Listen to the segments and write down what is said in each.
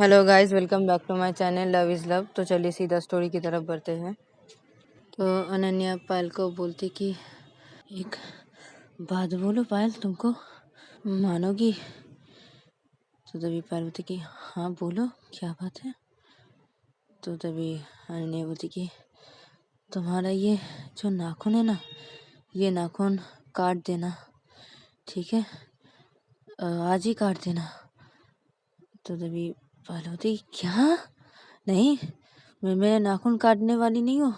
Hello guys, welcome back to my channel love is love. तो चलिए सीधा story की तरफ बढ़ते हैं। तो अनन्या पायल को बोलती कि एक बात बोलो पायल, तुमको मानोगी? तो तभी पायल बोलती कि हाँ बोलो, क्या बात है? तो तभी अनन्या बोलती कि तुम्हारा ये जो नाखून है ना, ये नाखून काट देना, ठीक है? आज ही काट देना। तो तभी पायल बोलती क्या? नहीं, मैं नाखून काटने वाली नहीं हूँ।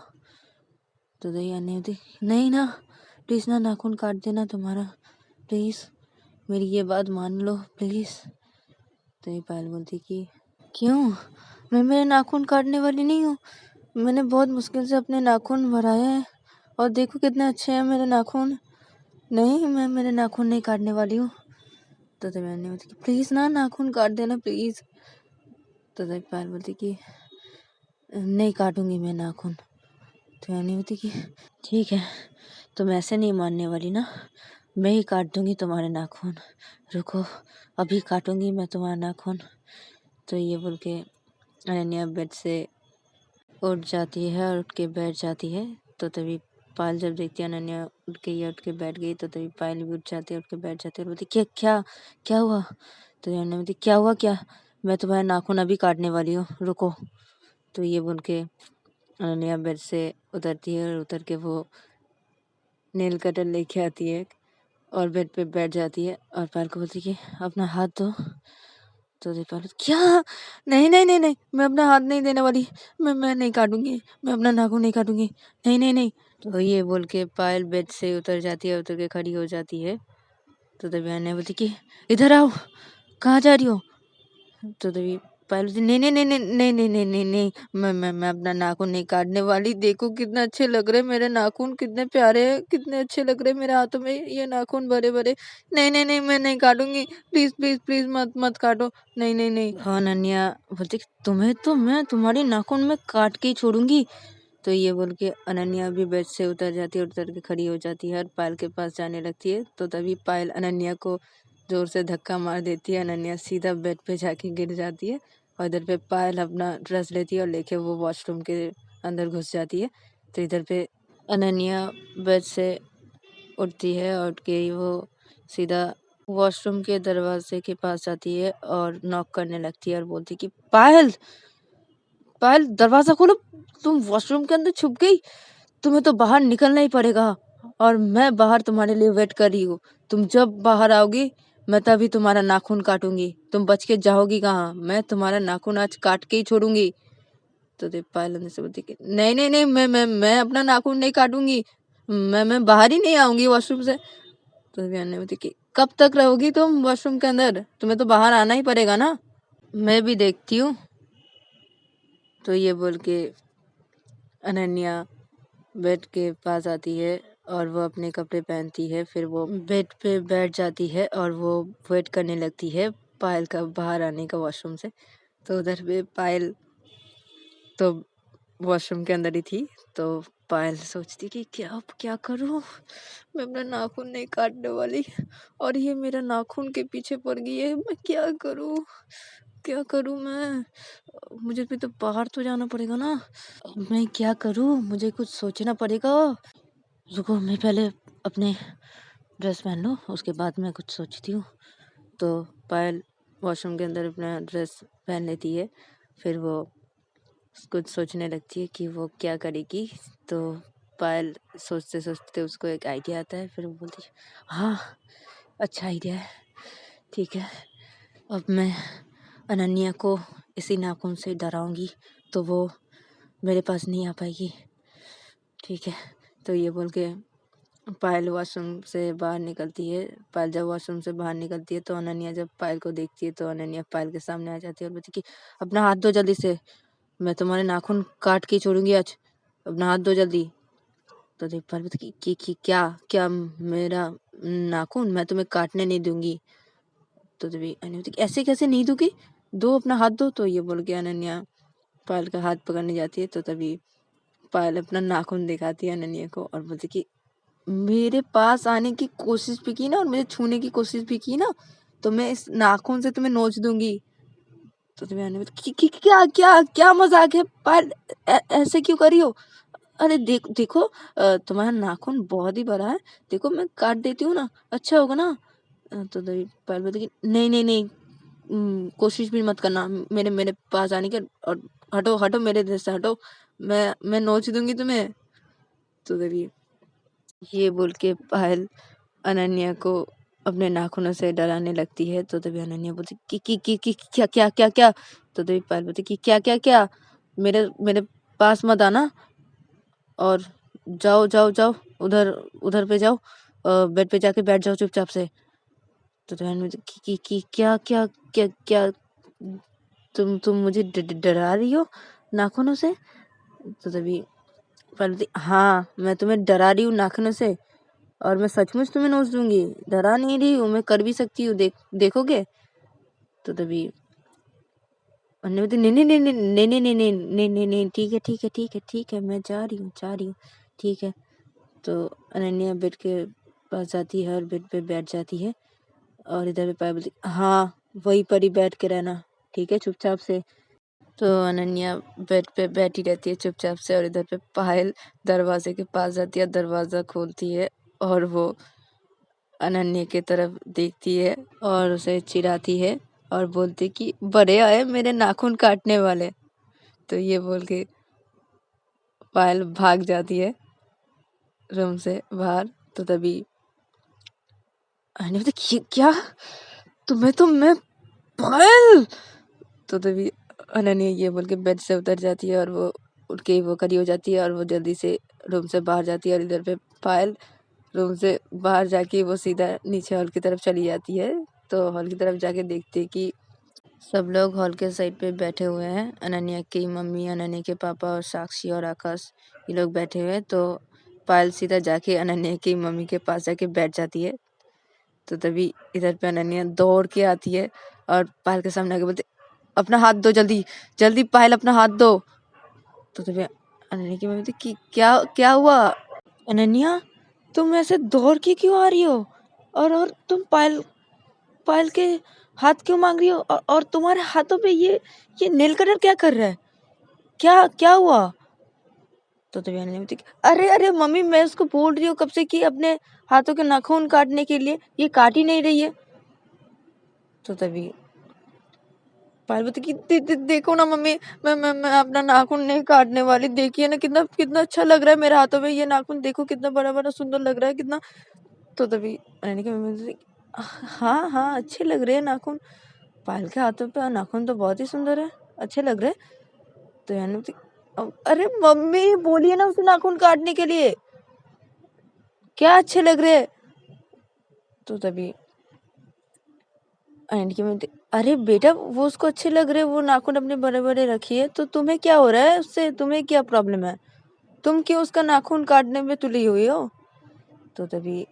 तो दया नहीं होती, नहीं ना, प्लीज़ ना नाखून काट देना तुम्हारा, प्लीज़ मेरी ये बात मान लो प्लीज़। तो ये पायल बोलती कि क्यों? मैं मेरे नाखून काटने वाली नहीं हूँ। मैंने बहुत मुश्किल से अपने नाखून भराए हैं और देखो कितने अच्छे हैं मेरे नाखून। नहीं, मैं मेरे नाखून नहीं काटने वाली हूँ। तो दया नहीं होती कि प्लीज़ ना नाखून काट देना प्लीज़। तो दया पायल बोलती कि नहीं काटूंगी मैं नाखून। तो नहीं होती कि ठीक है, तुम ऐसे नहीं मानने वाली ना, मैं ही काट दूंगी तुम्हारे नाखून। रुको, अभी काटूंगी मैं तुम्हारा नाखून। तो ये बोल के अनन्या बेड से उठ जाती है और उठ के बैठ जाती है। तो तभी पायल जब देखती है अनन्या उठ के या उठ के बैठ गई, तो तभी पायल भी उठ जाती है, उठ के बैठ जाती है और बोलती क्या क्या क्या हुआ? तो अनन्या बोलती क्या हुआ क्या? मैं तुम्हारा नाखून अभी काटने वाली हूँ, रुको। तो ये बोल के अनन्या बेड से उतरती है और उतर के वो नेल कटर लेके आती है और बेड पे बैठ जाती है और पायल को बोलती है कि अपना हाथ दो। तो पायल क्या? नहीं नहीं नहीं नहीं, मैं अपना हाथ नहीं देने वाली। मैं नहीं काटूंगी, मैं अपना नाखून नहीं काटूंगी। नहीं नहीं नहीं। तो ये बोल के पायल बेड से उतर जाती है, उतर के खड़ी हो जाती है। तो तभी अन्य बोलती कि इधर आओ, कहाँ जा रही हो? तो तभी पायल बोलती नहीं नहीं नहीं नहीं नहीं नहीं नहीं नहीं नहीं, मैं अपना नाखून नहीं काटने वाली। देखो कितने अच्छे लग रहे मेरे नाखून, कितने प्यारे हैं, कितने अच्छे लग रहे मेरे हाथों में ये नाखून बड़े बड़े। नहीं नहीं नहीं, मैं नहीं काटूंगी, प्लीज प्लीज प्लीज मत मत काटो। नहीं नहीं नहीं। हाँ अनन्या बोलती तुम्हें तो मैं तुम्हारी नाखून में काट के ही छोड़ूंगी। तो ये बोल के अनन्या भी बेड से उतर जाती है, उतर के खड़ी हो जाती है और पायल के पास जाने लगती है। तो तभी पायल अनन्या को जोर से धक्का मार देती है। अनन्या सीधा बेड पे जाके गिर जाती है और इधर पे पायल अपना ड्रेस लेती है और लेके वो वॉशरूम के अंदर घुस जाती है। तो इधर पे अनन्या बेड से उठती है और उठ के वो सीधा वॉशरूम के दरवाजे के पास जाती है और नॉक करने लगती है और बोलती कि पायल पायल दरवाजा खोलो, तुम वॉशरूम के अंदर छुप गई, तुम्हें तो बाहर निकलना ही पड़ेगा और मैं बाहर तुम्हारे लिए वेट कर रही हूँ। तुम जब बाहर आओगी मैं तभी तुम्हारा नाखून काटूंगी, तुम बच के जाओगी कहाँ? मैं तुम्हारा नाखून आज काट के ही छोड़ूंगी। तो पायल अंदर से बोलती कि नहीं नहीं नहीं, मैं अपना नाखून नहीं काटूंगी, मैं बाहर ही नहीं आऊंगी वॉशरूम से। तो ने बोलती कि कब तक रहोगी तुम वॉशरूम के अंदर? तुम्हें तो बाहर आना ही पड़ेगा ना, मैं भी देखती हूँ। तो ये बोल के अनन्या बेड के पास आती है और वो अपने कपड़े पहनती है, फिर वो बेड पे बैठ जाती है और वो वेट करने लगती है पायल का बाहर आने का वॉशरूम से। तो उधर पे पायल तो वॉशरूम के अंदर ही थी। तो पायल सोचती कि क्या अब क्या करूँ, मैं अपना नाखून नहीं काटने वाली और ये मेरा नाखून के पीछे पड़ गई है, मैं क्या करूँ, क्या करूँ मैं? मुझे भी तो बाहर तो जाना पड़ेगा ना, मैं क्या करूँ, मुझे कुछ सोचना पड़ेगा। रुको, मैं पहले अपने ड्रेस पहन लूँ, उसके बाद मैं कुछ सोचती हूँ। तो पायल वॉशरूम के अंदर अपना ड्रेस पहन लेती है, फिर वो कुछ सोचने लगती है कि वो क्या करेगी। तो पायल सोचते सोचते उसको एक आइडिया आता है, फिर वो बोलती है हाँ, अच्छा आइडिया है, ठीक है, अब मैं अनन्या को इसी नाखून से डराऊंगी तो वो मेरे पास नहीं आ पाएगी, ठीक है। तो ये बोल के पायल वॉशरूम से बाहर निकलती है। पायल जब वॉशरूम से बाहर निकलती है तो अनन्या जब पायल को देखती है तो अनन्या पायल के सामने आ जाती है और बोलती कि अपना हाथ दो जल्दी से, मैं तुम्हारे नाखून काट के छोड़ूंगी आज, अपना हाथ दो जल्दी। तो पायल बोलती कि क्या क्या मेरा नाखून मैं तुम्हें काटने नहीं दूंगी। तो तभी अनन्या बोलती ऐसे कैसे नहीं दूंगी, दो अपना हाथ दो। तो ये बोल के अनन्या पायल का हाथ पकड़ने जाती है। तो तभी पायल अपना नाखून दिखाती है अनन्या को और बोलती कि मेरे पास आने की कोशिश भी की ना और मुझे छूने की कोशिश भी की ना, तो मैं इस नाखून से तुम्हें नोच दूंगी। तो तभी अनन्या बोलती क्या क्या क्या मजाक है पायल, ऐसे क्यों करी हो? अरे देखो तुम्हारा नाखून बहुत ही बड़ा है, देखो मैं काट देती हूँ ना, अच्छा होगा ना। तो तभी पायल बोलती कि नहीं नहीं नहीं, कोशिश भी मत करना मेरे मेरे पास आने के, और हटो हटो मेरे देश से हटो, मैं नोच दूंगी तुम्हें। तो तभी ये बोल के पायल अनन्या को अपने नाखूनों से डराने लगती है। तो तभी अनन्या बोलती कि क्या क्या क्या क्या। तो तभी पायल बोलती कि क्या क्या क्या, मेरे मेरे पास मत आना, और जाओ जाओ जाओ, उधर उधर पे जाओ, बेड पे जाके बैठ जाओ चुपचाप से। तो तभी अनन्या बोलती कि क्या क्या क्या क्या, तुम मुझे डरा रही हो नाखूनों से। तो तभी पायल बोलती हाँ, मैं तुम्हें डरा रही हूँ नाखूनों से, और मैं सचमुच तुम्हें नोच दूंगी, डरा नहीं रही हूँ, मैं कर भी सकती हूँ, देखोगे। तो तभी अन्य बोलती नहीं नहीं नहीं नहीं नहीं नहीं नहीं नहीं नहीं नहीं, ठीक है ठीक है ठीक है ठीक है, मैं जा रही हूँ ठीक है। तो अनन्या बेड के पास जाती है और बेड पे बैठ जाती है, और इधर पे पायल बोलती हाँ, वहीं पर ही बैठ के रहना, ठीक है, चुपचाप से। तो अनन्या बेड पे बैठी रहती है चुपचाप से, और इधर पे पायल दरवाजे के पास जाती है, दरवाजा खोलती है, और वो अनन्या की तरफ देखती है और उसे चिढ़ाती है, और बोलती कि बड़े आए मेरे नाखून काटने वाले। तो ये बोल के पायल भाग जाती है रूम से बाहर। तो तभी अनन्या बोलती क्या, तुम्हें तो मैं पायल। तो तभी अनन्या ये बोल के बेड से उतर जाती है, और वो उठ के वो खड़ी हो जाती है, और वो जल्दी से रूम से बाहर जाती है, और इधर पे पायल रूम से बाहर जाके वो सीधा नीचे हॉल की तरफ चली जाती है। तो हॉल की तरफ जाके देखते हैं कि सब लोग हॉल के साइड पे बैठे हुए हैं, अनन्या की मम्मी, अनन्या के पापा, और साक्षी और आकाश, ये लोग बैठे हुए हैं। तो पायल सीधा जाके अनन्या की मम्मी के पास जाके बैठ जाती है। तो तभी इधर पे अनन्या दौड़ के आती है, और पायल के सामने आके बोलती अपना हाथ दो, जल्दी जल्दी पायल अपना हाथ दो। तो तभी अनन्या की मम्मी बोलती कि क्या क्या हुआ अनन्या, तुम ऐसे दौड़ के क्यों आ रही हो, और तुम पायल पायल के हाथ क्यों मांग रही हो, और तुम्हारे हाथों पे ये नेल कटर क्या कर रहा है, क्या क्या हुआ। तो तभी अनन्या बोलती अरे अरे मम्मी, मैं उसको बोल रही हूँ कब से कि अपने हाथों के नाखून काटने के लिए, ये काट ही नहीं रही है। तो तभी पायल बोलती कि देखो ना मम्मी, मैं अपना नाखून नहीं काटने वाली, देखिए ना कितना कितना अच्छा लग रहा है मेरे हाथों में ये नाखून, देखो कितना बड़ा बड़ा सुंदर लग रहा है कितना। तो तभी अनन्या की मम्मी बोलती हाँ हाँ, अच्छे लग रहे हैं नाखून, पायल के हाथों पे नाखून तो बहुत ही सुंदर है, अच्छे लग रहे हैं। तो अनन्या बोलती अरे मम्मी बोलिए ना उसे नाखून काटने के लिए, क्या अच्छे लग रहे हैं। तो तभी अनन्या की मम्मी अरे बेटा, वो उसको अच्छे लग रहे, वो नाखून अपने बड़े बड़े रखिए, तो तुम्हें क्या हो रहा है उससे, तुम्हें क्या प्रॉब्लम है, तुम क्यों उसका नाखून काटने में तुली हुई हो। तो तभी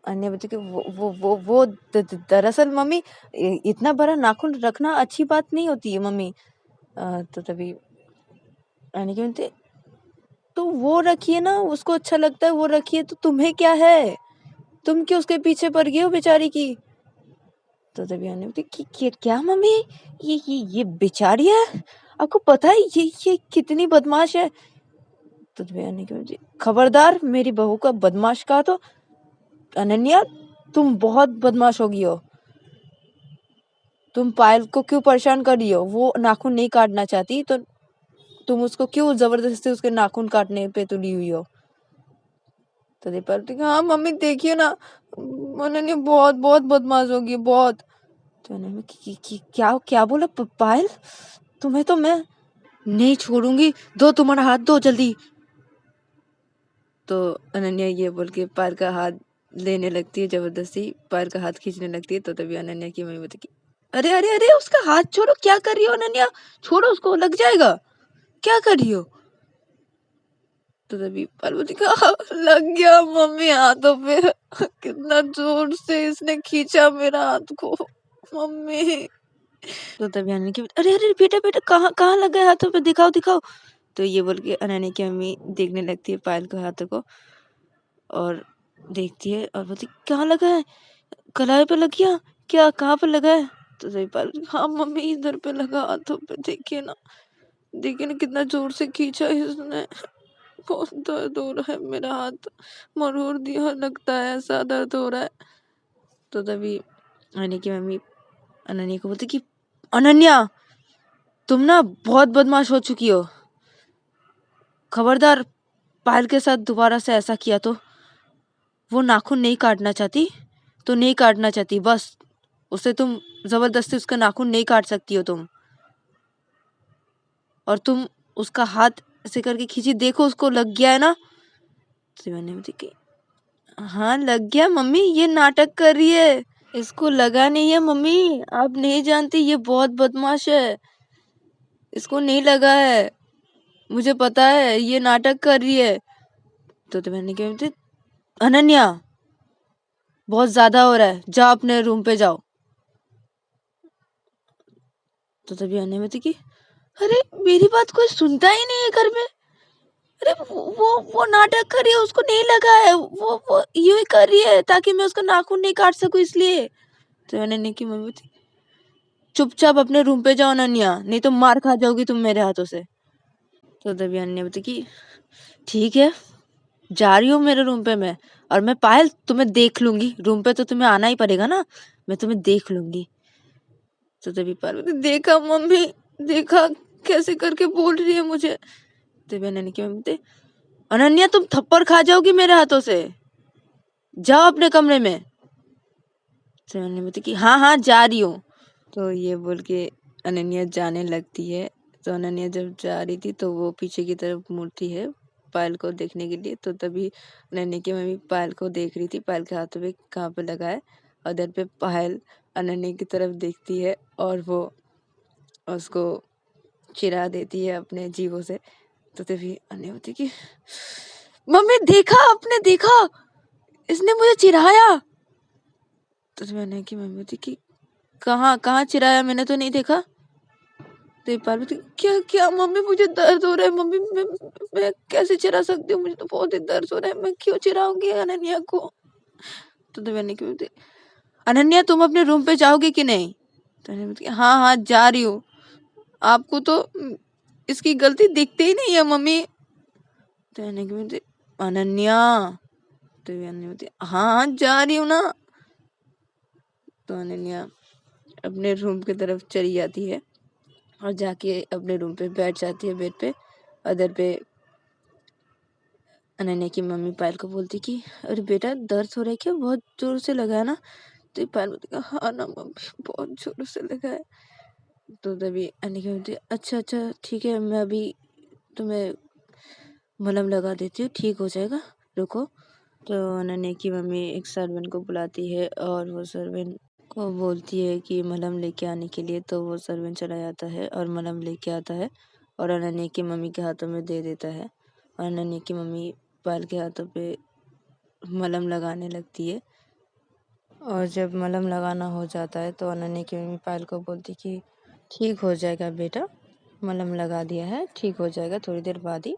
अन्य बच्चे के वो दरअसल मम्मी, इतना बड़ा नाखून रखना अच्छी बात नहीं होती है मम्मी। तो तभी अन्य के बोलते तो वो रखिए ना, उसको अच्छा लगता है वो रखिए, तो तुम्हें क्या है, तुम क्यों उसके पीछे पड़ गई हो बेचारी की। तो तभी अन्य बोलती क्या मम्मी, ये बेचारी है, आपको पता है ये कितनी बदमाश है। तो तभी अन्य की बोलती खबरदार मेरी बहू का बदमाश कहा तो अनन्या, तुम बहुत बदमाश होगी हो, तुम पायल को क्यों परेशान कर रही हो, वो नाखून नहीं काटना चाहती तो तुम उसको क्यों जबरदस्ती उसके नाखून काटने पे तुली हुई हो। तो दीपा बोलती हाँ मम्मी देखिए ना, अनन्या बहुत बहुत बदमाश होगी बहुत। तो अनन्या क्या क्या बोला पायल, तुम्हें तो मैं नहीं छोड़ूंगी, दो तुम्हारा हाथ दो जल्दी। तो अनन्या ये बोल के पायल का हाथ लेने लगती है, जबरदस्ती पायल का हाथ खींचने लगती है। तो तभी अनन्या की मम्मी बोलती अरे अरे अरे उसका हाथ छोड़ो, क्या कर रही हो अनन्या, छोड़ो उसको, लग जाएगा, क्या कर रही हो। तो तभी पार्वती का लग गया मम्मी हाथों पे, कितना जोर से इसने खींचा मेरा हाथ को मम्मी। तो तभी अनन्या की अरे अरे बेटा बेटा कहाँ कहाँ लगा है हाथों पे, दिखाओ दिखाओ। तो ये बोल के अनन्या की मम्मी देखने लगती है पायल के हाथों को, और देखती है और बोलती कहाँ लगा है, कलाई पे लग गया क्या, कहाँ पे लगा है। तो सही पाल, हाँ मम्मी इधर पे लगा हाथों पे, देखिए ना कितना जोर से खींचा इसने, बहुत दर्द हो रहा है, मेरा हाथ मरोड़ दिया लगता है, ऐसा दर्द हो रहा है। तो तभी अनन्या की मम्मी अनन्या को बोलती कि अनन्या तुम ना बहुत बदमाश हो चुकी हो, खबरदार पायल के साथ दोबारा से ऐसा किया तो। वो नाखून नहीं काटना चाहती तो नहीं काटना चाहती, बस उसे तुम जबरदस्ती उसका नाखून नहीं काट सकती हो तुम। और तुम उसका हाथ ऐसे करके खींची, देखो उसको लग गया है ना। तो मैंने बोली कि हाँ लग गया मम्मी, ये नाटक कर रही है, इसको लगा नहीं है मम्मी, आप नहीं जानती ये बहुत बदमाश है, इसको नहीं लगा है, मुझे पता है ये नाटक कर रही है। तो मैंने क्या बोलती, अनन्या बहुत ज्यादा हो रहा है, जाओ अपने रूम पे जाओ। तो तभी अनन्या में थी कि अरे मेरी बात कोई सुनता ही नहीं है घर में, अरे वो नाटक कर रही है, उसको नहीं लगा है, वो यूं ही कर रही है ताकि मैं उसका नाखून नहीं काट सकूं इसलिए। तो अनन्या की मम्मी थी चुपचाप अपने रूम पे जाओ अनन्या, नहीं तो मार खा जाओगी तुम मेरे हाथों से। तो तभी अनन्या बोलती कि ठीक है जा रही हूँ मेरे रूम पे मैं, और मैं पायल तुम्हें देख लूंगी, रूम पे तो तुम्हें आना ही पड़ेगा ना, मैं तुम्हें देख लूंगी। तो तभी पायल बोलती देखा मम्मी, देखा कैसे करके बोल रही है मुझे। तभी अनन्या की मम्मी बोलती अनन्या तुम थप्पड़ खा जाओगी मेरे हाथों से, जाओ अपने कमरे में। तो अनन्या बोलती कि हाँ हाँ जा रही हूँ। तो ये बोल के अनन्या जाने लगती है। तो अनन्या जब जा रही थी तो वो पीछे की तरफ मुड़ती है पायल को देखने के लिए। तो तभी अनन्या की मम्मी पायल को देख रही थी, पायल के हाथों पे कहाँ पे लगा है, और उधर पे पायल अनन्या की तरफ देखती है और वो उसको चिढ़ा देती है अपने जीभों से। तो तभी अनन्या होती कि मम्मी देखा, आपने देखा, इसने मुझे चिढ़ाया। तो तभी अनन्या की मम्मी होती कि कहाँ कहाँ चिढ़ाया, मैंने तो नहीं देखा। तो पार्वती क्या क्या मम्मी मुझे दर्द हो रहा है मम्मी, मैं कैसे चिढ़ा सकती हूँ, मुझे तो बहुत ही दर्द हो रहा है, मैं क्यों चिढ़ाऊंगी अनन्या को। तो मैंने क्यों, अनन्या तुम अपने रूम पे जाओगी कि नहीं। तो अनन्या हाँ हाँ जा रही हूँ, आपको तो इसकी गलती दिखती ही नहीं है मम्मी। तो अनन्या, तो अनन्या हाँ हाँ जा रही हूँ ना। तो अनन्या अपने रूम की तरफ चली जाती है और जाके अपने रूम पे बैठ जाती है बेड पे। उधर पे अनन्या की मम्मी पायल को बोलती कि अरे बेटा दर्द हो रहा है क्या, बहुत जोर से लगा है ना। तो पायल बोलती हाँ ना मम्मी बहुत जोर से लगा है। तो तभी अनन्या बोलती अच्छा अच्छा ठीक है, मैं अभी तुम्हें मलहम लगा देती हूँ, ठीक हो जाएगा, रुको। तो अनन्या की मम्मी एक सर्वेंट को बुलाती है और वो सर्वेंट को बोलती है कि मलहम लेके आने के लिए। तो वो सर्वेंट चला जाता है और मलहम लेके आता है और अनन्या की मम्मी के हाथों में दे देता है। और अनन्या की मम्मी पायल के हाथों पे मलहम लगाने लगती है। और जब मलहम लगाना हो जाता है तो अनन्या की मम्मी पायल को बोलती कि ठीक हो जाएगा बेटा, मलहम लगा दिया है, ठीक हो जाएगा थोड़ी देर बाद ही,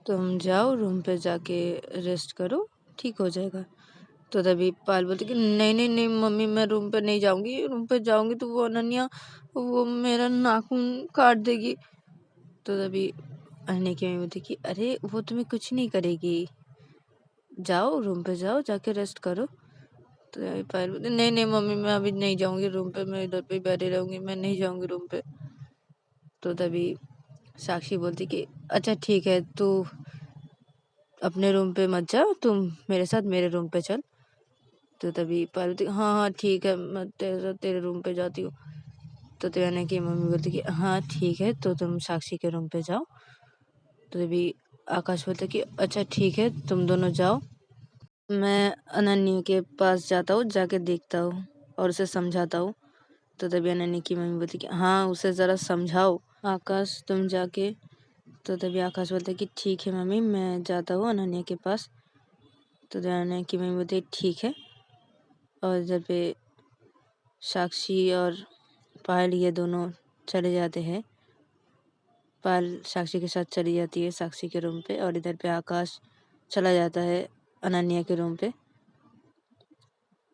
तुम जाओ रूम पे जाके रेस्ट करो, ठीक हो जाएगा। तो तभी पायल बोलती कि नहीं नहीं नहीं मम्मी मैं रूम पे नहीं जाऊंगी, रूम पे जाऊंगी तो वो अनन्या वो मेरा नाखून काट देगी। तो तभी अनन्या की मम्मी बोलती कि अरे वो तुम्हें कुछ नहीं करेगी, जाओ रूम पे जाओ जाके रेस्ट करो। तो पायल बोलती नहीं नहीं मम्मी मैं अभी नहीं जाऊंगी रूम पे, मैं इधर पे ही बैठी रहूंगी, मैं नहीं जाऊंगी रूम पे। तो तभी साक्षी बोलती कि अच्छा ठीक है तू अपने रूम पे मत जा, तुम मेरे साथ मेरे रूम पे चल। तो तभी पायल बोलती हाँ हाँ ठीक है मैं तेरे साथ तेरे रूम पे जाती हूँ। तो अनन्या की मम्मी बोलती कि हाँ ठीक है तो तुम साक्षी के रूम पे जाओ। तो तभी आकाश बोलता कि अच्छा ठीक है तुम दोनों जाओ, मैं अनन्या के पास जाता हूँ, जाके देखता हूँ और उसे समझाता हूँ। तो तभी अनन्या की मम्मी बोलती कि हाँ उसे ज़रा समझाओ आकाश तुम जाके। तो तभी आकाश बोलता कि ठीक है मम्मी मैं जाता हूँ अनन्या के पास। तो तभी अनन्या की मम्मी बोलती ठीक है। और इधर पे साक्षी और पायल ये दोनों चले जाते हैं, पायल साक्षी के साथ चली जाती है साक्षी के रूम पे, और इधर पे आकाश चला जाता है अनन्या के रूम पे।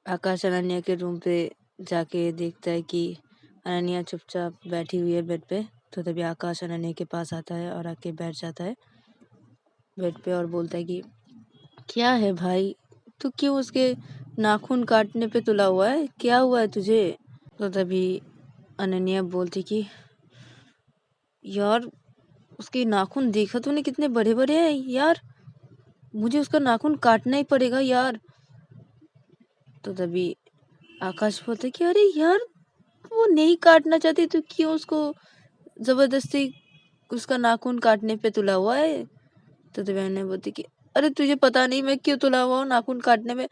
आकाश अनन्या के रूम पे जाके देखता है कि अनन्या चुपचाप बैठी हुई है बेड पे। तो तभी आकाश अनन्या के पास आता है और आके बैठ जाता है बेड पे और बोलता है कि क्या है भाई, तू क्यों उसके नाखून काटने पे तुला हुआ है, क्या हुआ है तुझे? तो तभी अनन्या बोलती कि यार उसके नाखून देखा तूने कितने बड़े बड़े हैं यार, मुझे उसका नाखून काटना ही पड़ेगा यार। तो तभी आकाश बोलता है कि अरे यार वो नहीं काटना चाहती तो क्यों उसको जबरदस्ती उसका नाखून काटने पे तुला हुआ है? तो तभी अनन्या बोलती कि अरे तुझे पता नहीं मैं क्यों तुला हुआ हूँ नाखून काटने में,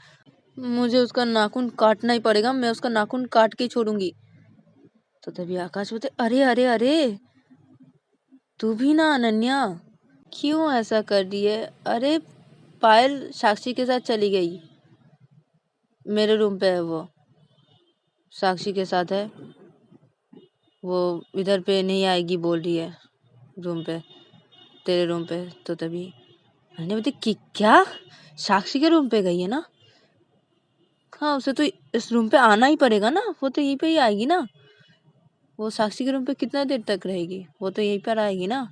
मुझे उसका नाखून काटना ही पड़ेगा, मैं उसका नाखून काट के ही छोड़ूंगी। तो तभी आकाश बोलते अरे अरे अरे तू भी ना अनन्या, क्यों ऐसा कर रही है? अरे पायल साक्षी के साथ चली गई, मेरे रूम पे है वो, साक्षी के साथ है वो, इधर पे नहीं आएगी बोल रही है रूम पे, तेरे रूम पे। तो तभी मैंने बोलती कि क्या, साक्षी के रूम पे गई है ना? हाँ उसे तो इस रूम पे आना ही पड़ेगा ना, वो तो यहीं पे ही आएगी ना, वो साक्षी के रूम पे कितना देर तक रहेगी, वो तो यहीं पर आएगी ना,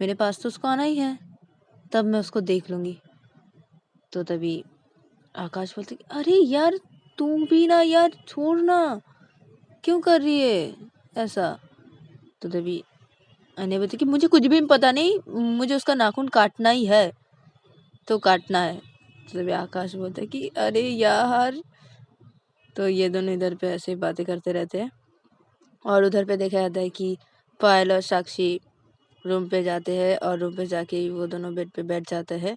मेरे पास तो उसको आना ही है, तब मैं उसको देख लूंगी। तो तभी आकाश बोलते अरे यार तू भी ना यार, छोड़ ना, क्यों कर रही है ऐसा? तो तभी अने बोलती कि मुझे कुछ भी पता नहीं, मुझे उसका नाखून काटना ही है तो काटना है। तो तभी आकाश बोलता है कि अरे यार। तो ये दोनों इधर पे ऐसे बातें करते रहते हैं और उधर पे देखा जाता है कि पायल और साक्षी रूम पे जाते हैं और रूम पे जाके वो दोनों बेड पे बैठ जाते हैं।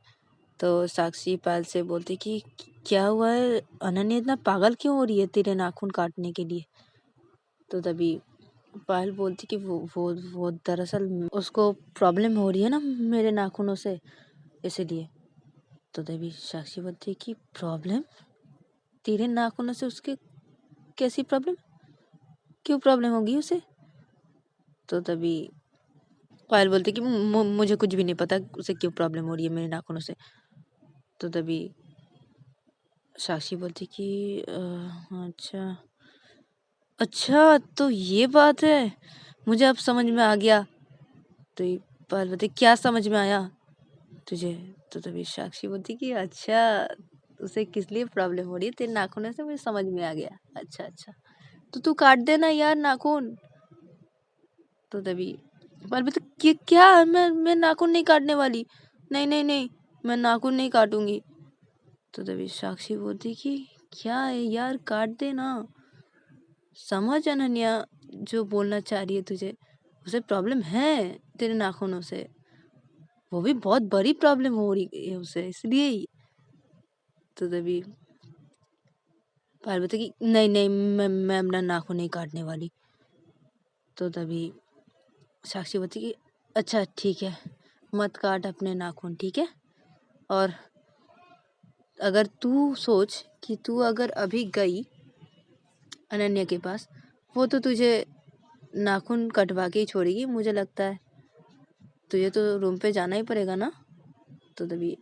तो साक्षी पायल से बोलती कि क्या हुआ है, अनन्या इतना पागल क्यों हो रही है तेरे नाखून काटने के लिए? तो तभी पायल बोलती कि वो दरअसल उसको प्रॉब्लम हो रही है ना मेरे नाखूनों से, इसीलिए। तो तभी साक्षी बोलती है कि प्रॉब्लम, तेरे नाखूनों से उसके कैसी प्रॉब्लम, क्यों प्रॉब्लम होगी उसे? तो तभी पायल बोलती कि मुझे कुछ भी नहीं पता उसे क्यों प्रॉब्लम हो रही है मेरे नाखूनों से। तो तभी साक्षी बोलती कि अच्छा अच्छा तो ये बात है, मुझे अब समझ में आ गया। तो ये पायल बोलती क्या समझ में आया तुझे? तो तभी साक्षी बोलती कि अच्छा उसे किस लिए प्रॉब्लम हो रही है तेरे नाखूनों से, मुझे समझ में आ गया, अच्छा अच्छा तो तू काट देना यार नाखून। तो तभी पायल बोलती कि क्या, मैं नाखून नहीं काटने वाली, नहीं नहीं नहीं मैं नाखून नहीं काटूंगी। तो तभी साक्षी बोलती कि क्या है यार, काट दे ना, समझ अनन्या जो बोलना चाह रही है तुझे, उसे प्रॉब्लम है तेरे नाखूनों से, वो भी बहुत बड़ी प्रॉब्लम हो रही है उसे, इसलिए ही। तो तभी पार्वती की नहीं नहीं मैं अपना नाखून नहीं काटने वाली। तो तभी साक्षी बोलती कि अच्छा ठीक है, मत काट अपने नाखून, ठीक है। और अगर तू सोच कि तू अगर अभी गई अनन्या के पास, वो तो तुझे नाखून कटवा के ही छोड़ेगी, मुझे लगता है तुझे तो रूम पे जाना ही पड़ेगा ना। तो तभी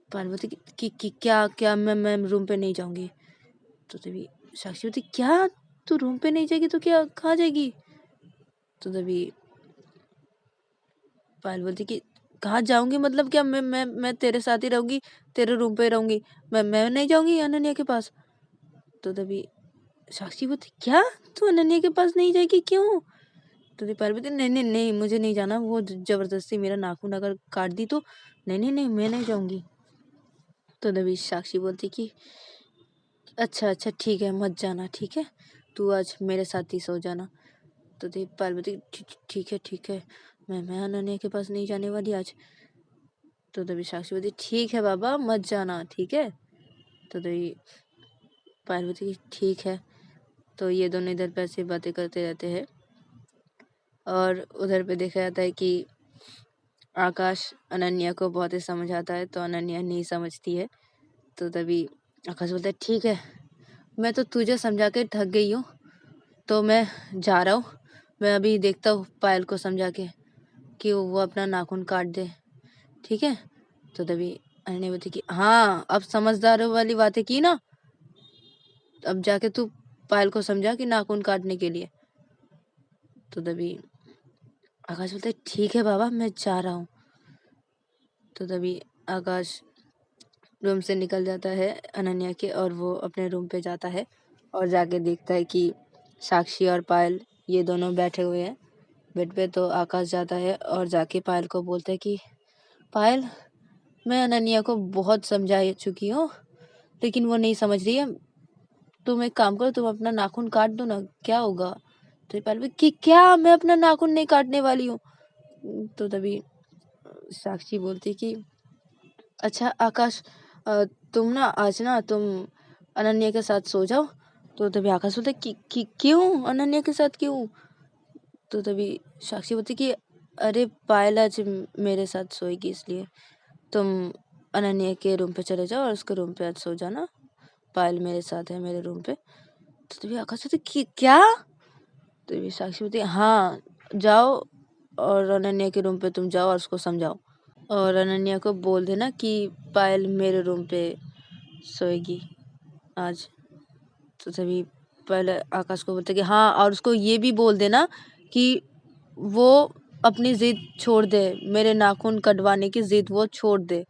पार्वती कि क्या क्या मैं रूम पे नहीं जाऊंगी। तो तभी साक्षी बोलती क्या, तू रूम पे नहीं जाएगी तो क्या कहाँ जाएगी? तो तभी पायल बोलती कि कहाँ जाऊंगी मतलब क्या, मैं तेरे साथ ही रहूंगी, तेरे रूम पे रहूंगी, मैं नहीं जाऊंगी अनन्या के पास। तो तभी साक्षी बोलती क्या, तू अनन्या के पास नहीं जाएगी क्यों? तो पायल बोलती नहीं नहीं नहीं मुझे नहीं जाना, वो जबरदस्ती मेरा नाखून अगर काट दी तो नहीं नहीं नहीं मैं नहीं जाऊंगी। तो तभी साक्षी बोलती कि अच्छा अच्छा ठीक है मत जाना, ठीक है तू आज मेरे साथ ही सो जाना। तो पार्वती ठीक है मैं अनन्या के पास नहीं जाने वाली आज। तो तभी साक्षी बोलती ठीक है बाबा मत जाना, ठीक है। तो तभी पार्वती ठीक है। तो ये दोनों इधर पे ऐसे बातें करते रहते हैं और उधर पे देखा जाता है कि आकाश अनन्या को बहुत ही समझाता है तो अनन्या नहीं समझती है। तो तभी आकाश बोलता है ठीक है, मैं तो तुझे समझा के थक गई हूँ, तो मैं जा रहा हूँ, मैं अभी देखता हूँ पायल को समझा के कि वो अपना नाखून काट दे, ठीक है। तो तभी अनन्या बोलती कि हाँ अब समझदार वाली बातें की ना, अब जाके तू पायल को समझा कि नाखून काटने के लिए। तो तभी आकाश बोलता है ठीक है बाबा, मैं जा रहा हूँ। तो तभी आकाश रूम से निकल जाता है अनन्या के, और वो अपने रूम पे जाता है और जाके देखता है कि साक्षी और पायल ये दोनों बैठे हुए हैं बेड पे। तो आकाश जाता है और जाके पायल को बोलता है कि पायल, मैं अनन्या को बहुत समझा चुकी हूँ, लेकिन वो नहीं समझ रही है। तुम एक काम करो, तुम अपना नाखून काट दो ना, क्या होगा। तो पायल भी कि क्या, मैं अपना नाखून नहीं काटने वाली हूँ। तो तभी साक्षी बोलती कि अच्छा आकाश, तुम ना आज ना तुम अनन्या के साथ सो जाओ। तो तभी आकाश बोलता कि क्यों, अनन्या के साथ क्यों। तो तभी साक्षी बोलती कि अरे पायल आज मेरे साथ सोएगी, इसलिए तुम अनन्या के रूम पे चले जाओ और उसके रूम पे आज सो जाना, पायल मेरे साथ है मेरे रूम पे। तो तभी आकाश बोलती कि क्या। तो तभी साक्षी बोलती हाँ, जाओ और अनन्या के रूम पे तुम जाओ और उसको समझाओ, और अनन्या को बोल देना कि पायल मेरे रूम पे सोएगी आज। तो तभी पहले आकाश को बोलते कि हाँ, और उसको ये भी बोल देना कि वो अपनी ज़िद छोड़ दे, मेरे नाखून कटवाने की ज़िद वो छोड़ दे,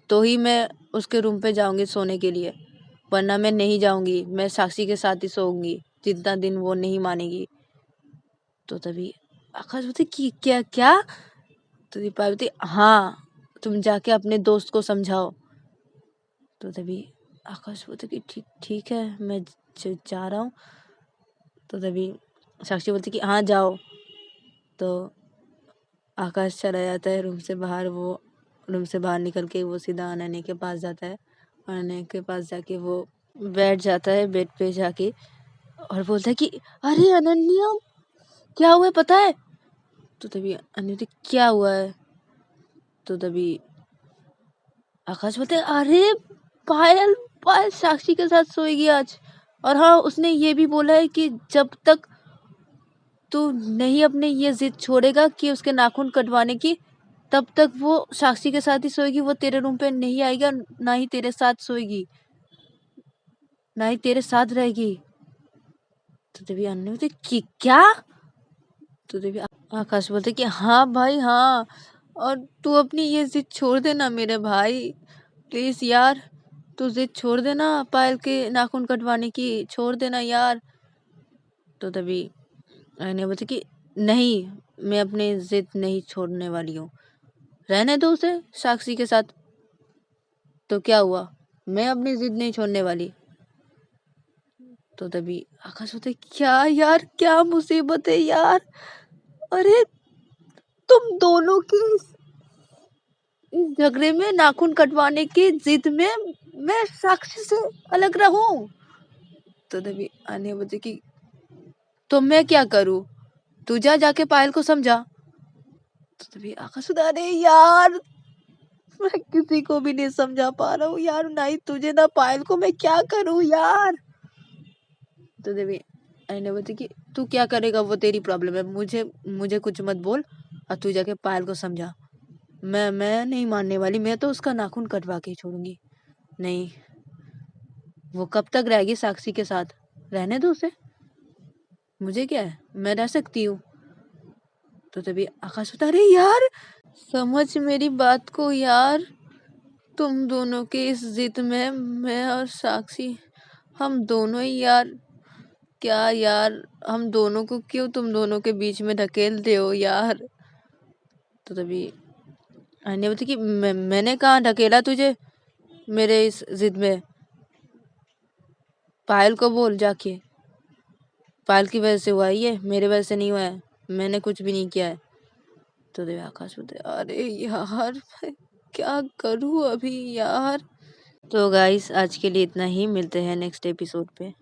तो ही मैं उसके रूम पे जाऊंगी सोने के लिए, वरना मैं नहीं जाऊंगी, मैं साक्षी के साथ ही सोऊंगी जितना दिन वो नहीं मानेगी। तो तभी आकाश बोलते कि क्या क्या। तो दीपा बोलती हाँ, तुम जाके अपने दोस्त को समझाओ। तो तभी आकाश बोलते कि ठीक ठीक है, मैं जा रहा हूँ। तो तभी साक्षी बोलती कि हाँ जाओ। तो आकाश चला जाता है रूम से बाहर। वो रूम से बाहर निकल के वो सीधा अनन्या के पास जाता है, और अनन्या के पास जाके वो बैठ जाता है बेड पे जाके, और बोलता है कि अरे अनन्या, क्या हुआ है पता है। तो तभी अनन्या बोलती, क्या हुआ है। तो तभी आकाश बोलते अरे पायल, पायल साक्षी के साथ सोएगी आज, और हाँ उसने ये भी बोला है कि जब तक तू नहीं अपने ये जिद छोड़ेगा कि उसके नाखून कटवाने की, तब तक वो साक्षी के साथ ही सोएगी, वो तेरे रूम पे नहीं आएगा, ना ही तेरे साथ सोएगी, ना ही तेरे साथ रहेगी। तो तभी अन्नू बोलते कि क्या। तो तभी आकाश बोलते कि हाँ भाई हाँ, और तू अपनी ये जिद छोड़ देना मेरे भाई, प्लीज यार, तू जिद छोड़ देना पायल के नाखून कटवाने की, छोड़ देना यार। तो तभी अन्नू बोलते कि नहीं, मैं अपनी जिद नहीं छोड़ने वाली हूँ, रहने दो उसे साक्षी के साथ। तो क्या हुआ, मैं अपनी जिद नहीं छोड़ने वाली। तो तभी आकाश होते क्या यार, क्या मुसीबत है यार, अरे तुम दोनों की इस झगड़े में, नाखून कटवाने की जिद में मैं साक्षी से अलग रहूं। तो तभी आने बोलती कि तो मैं क्या करूं, तू जा जाके पायल को समझा। तो तभी आकाश होता अरे यार, मैं किसी को भी नहीं समझा पा रहा हूँ यार, ना ही तुझे ना पायल को, मैं क्या करूं यार। तो देवी आईने बोलती कि तू क्या करेगा वो तेरी प्रॉब्लम है, मुझे मुझे कुछ मत बोल, और तू जाके पायल को समझा। मैं नहीं मानने वाली, मैं तो उसका नाखून कटवा के ही छोड़ूंगी। नहीं, वो कब तक रहेगी साक्षी के साथ, रहने दो उसे, मुझे क्या है, मैं रह सकती हूँ। तो तभी आकाश बता रहे यार, समझ मेरी बात को यार, तुम दोनों के इस जिद में मैं और साक्षी, हम दोनों ही यार, क्या यार, हम दोनों को क्यों तुम दोनों के बीच में ढकेलते हो यार। तो तभी अन्य बोलती कि मैंने कहाँ ढकेला तुझे मेरे इस जिद में, पायल को बोल जाके, पायल की वजह से हुआ है ये, मेरे वजह से नहीं हुआ है, मैंने कुछ भी नहीं किया है। तो देव आकाश बोलते अरे यार, मैं क्या करूँ अभी यार। तो गाइस आज के लिए इतना ही, मिलते हैं नेक्स्ट एपिसोड पे।